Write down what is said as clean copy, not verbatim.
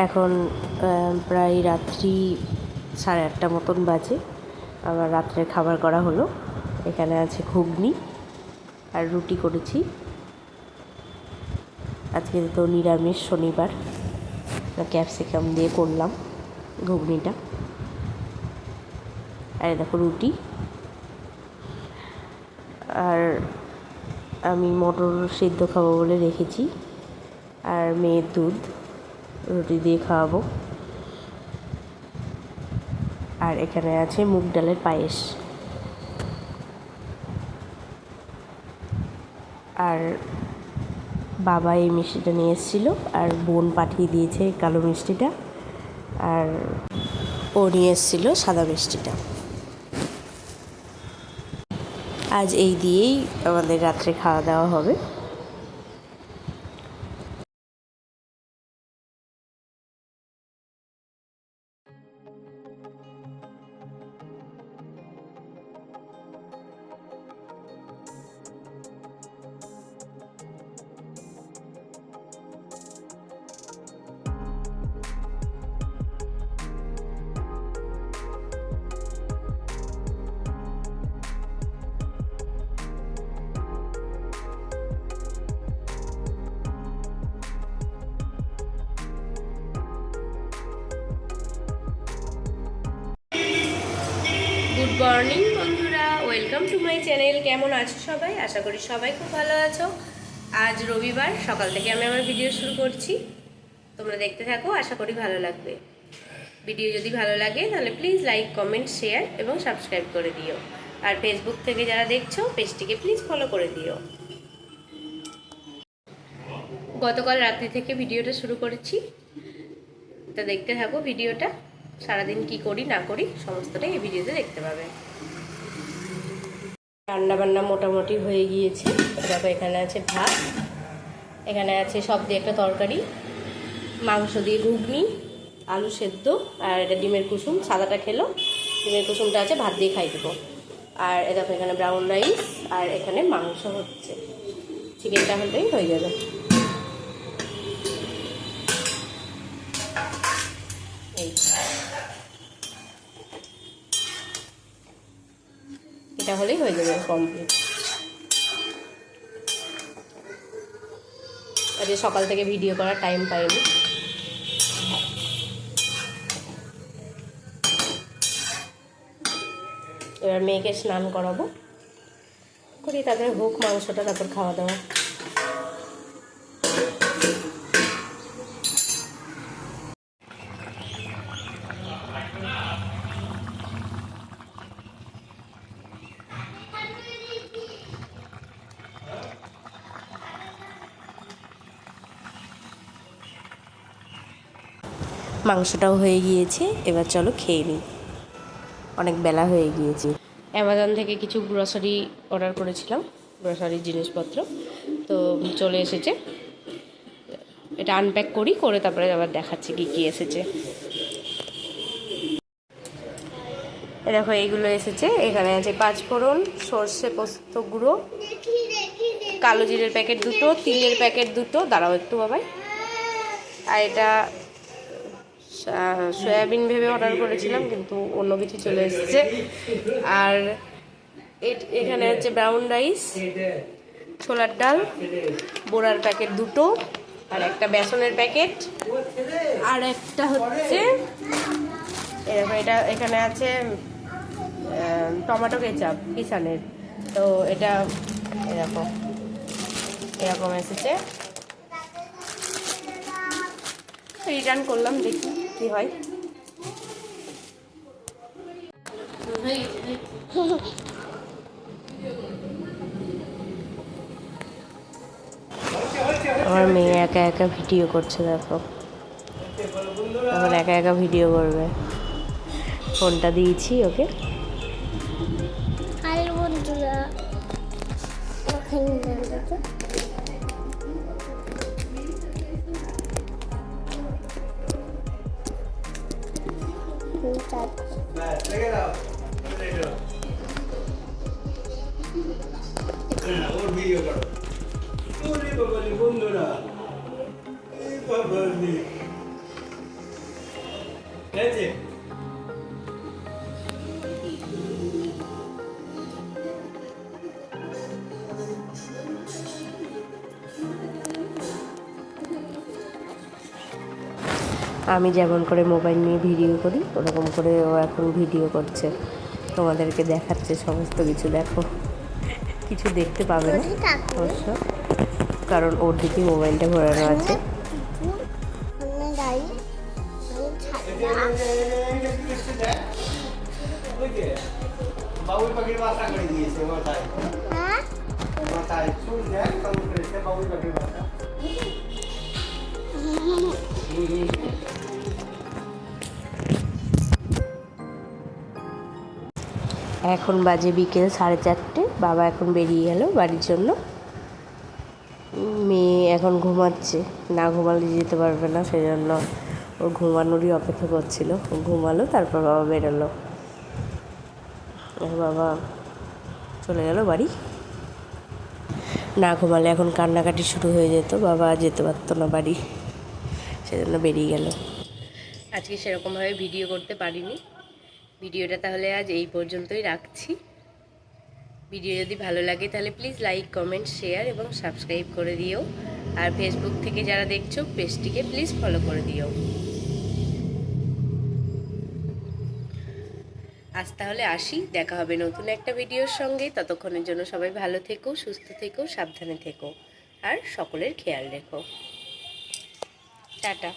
এখন প্রায় রাত্রি 8:30 মতন বাজে। আমার রাত্রের খাবার করা হলো। এখানে আছে ঘুগনি আর রুটি করেছি। আজকে তো নিরামিষ, শনিবার, ক্যাপসিকাম দিয়ে করলাম ঘুগনিটা। আর দেখো রুটি, আর আমি মটর সিদ্ধ খাবো বলে রেখেছি, আর মেয়ের দুধ রুটি দিয়ে খাওয়াবো। আর এখানে আছে মুগ ডালের পায়েস। আর বাবা এই মিষ্টিটা নিয়ে এসেছিলো, আর বোন পাঠিয়ে দিয়েছে কালো মিষ্টিটা, আর ও নিয়ে এসেছিলো সাদা মিষ্টিটা। আজ এই দিয়েই আমাদের রাত্রে খাওয়া দাওয়া হবে। গুড মর্নিং বন্ধুরা, ওয়েলকাম টু মাই চ্যানেল। কেমন আছো সবাই? আশা করি সবাই খুব ভালো আছো। আজ রবিবার, সকাল থেকে আমি আমার ভিডিও শুরু করছি। তোমরা দেখতে থাকো, আশা করি ভালো লাগবে। ভিডিও যদি ভালো লাগে তাহলে প্লিজ লাইক, কমেন্ট, শেয়ার এবং সাবস্ক্রাইব করে দিও। আর ফেসবুক থেকে যারা দেখছো পেজটিকে প্লিজ ফলো করে দিও। গতকাল রাত্রি থেকে ভিডিওটা শুরু করেছি, তো দেখতে থাকো ভিডিওটা। সারাদিন কি করি না করি সমস্তটাই এই ভিডিওতে দেখতে পাবে। রান্না বান্না মোটামুটি হয়ে গিয়েছে। দেখো এখানে আছে ভাত, এখানে আছে সব দিয়ে একটা তরকারি, মাংস দিয়ে ঘুগনি, আলু সেদ্ধ, আর এটা ডিমের কুসুম। সাদাটা খেলো, ডিমের কুসুমটা আছে, ভাত দিয়ে খাই দেবো। আর এ দেখো এখানে ব্রাউন রাইস, আর এখানে মাংস হচ্ছে। চিকেনটা হলেই হয়ে যাবে। এই এটা হলেই হয়ে যাবে কমপ্লিট। আজকে সকাল থেকে ভিডিও করার টাইম পাইনি। এবার মেয়েকে স্নান করাবো, করি তাদের হোক মাংসটা, তারপর খাওয়া দাওয়া। মাংসটাও হয়ে গিয়েছে, এবার চলো খেয়ে নিই, অনেক বেলা হয়ে গিয়েছে। অ্যামাজন থেকে কিছু গ্রসারি অর্ডার করেছিলাম, গ্রসারির জিনিসপত্র, তো চলে এসেছে। এটা আনপ্যাক করে তারপরে আবার দেখাচ্ছি কী কী এসেছে। দেখো এইগুলো এসেছে। এখানে আছে 5 ফোড়ন, সর্ষে পোস্ত গুঁড়ো, কালো জিরের প্যাকেট 2টো, তিলের প্যাকেট 2টো, দাঁড়াও একটু বাবাই। আর এটা সয়াবিন ভেবে অর্ডার করেছিলাম, কিন্তু অন্য কিছু চলে এসেছে। আর এখানে হচ্ছে ব্রাউন রাইস, ছোলার ডাল, বোড়ার প্যাকেট 2টো, আর একটা বেসনের প্যাকেট, আর একটা হচ্ছে এরকম। এটা এখানে আছে টমেটো কেচাপ কিষানের, তো এটা এরকম এসেছে। রিটার্ন করলাম, দেখি কি হয়। আমার মেয়ে একা একা ভিডিও করছে, দেখো এখন একা একা ভিডিও করবে। ফোনটা দিয়েছি ওকে। বন্ধুরা আমি যেমন করে মোবাইল নিয়ে ভিডিও করি ওরকম করে ও এখন ভিডিও করছে, তোমাদেরকে দেখাচ্ছে সমস্ত কিছু। দেখো, কিছু দেখতে পাবে না অবশ্য, কারণ ওর দিকে মোবাইলটা ঘোরানো আছে। বাবুই পাখির বাসা করে দিয়েছে মাথায়, মাথায় চুল দেখ কেমন করেছে বাবুই পাখির বাসা। এখন বাজে বিকেল 4:30, বাবা এখন বেরিয়ে গেল বাড়ির জন্য। মেয়ে এখন ঘুমাচ্ছে, না ঘুমালে যেতে পারবে না, সেই জন্য ওর ঘুমানোরই অপেক্ষা করছিল। ও ঘুমালো, তারপর বাবা বেরোলো। বাবা চলে গেল বাড়ি। না ঘুমালে এখন কান্নাকাটি শুরু হয়ে যেত, বাবা যেতে পারতো না বাড়ি, সেজন্য বেরিয়ে গেল। আজকে সেরকমভাবে ভিডিও করতে পারিনি। ভিডিওটা তাহলে আজ এই পর্যন্তই রাখছি। ভিডিও যদি ভালো লাগে তাহলে প্লিজ লাইক, কমেন্ট, শেয়ার এবং সাবস্ক্রাইব করে দিও। আর ফেসবুক থেকে যারা দেখছো পেজটিকে প্লিজ ফলো করে দিও। আজ তাহলে আসি, দেখা হবে নতুন একটা ভিডিওর সঙ্গে। ততক্ষণের জন্য সবাই ভালো থেকো, সুস্থ থেকো, সাবধানে থেকো আর সকলের খেয়াল রেখো। টাটা।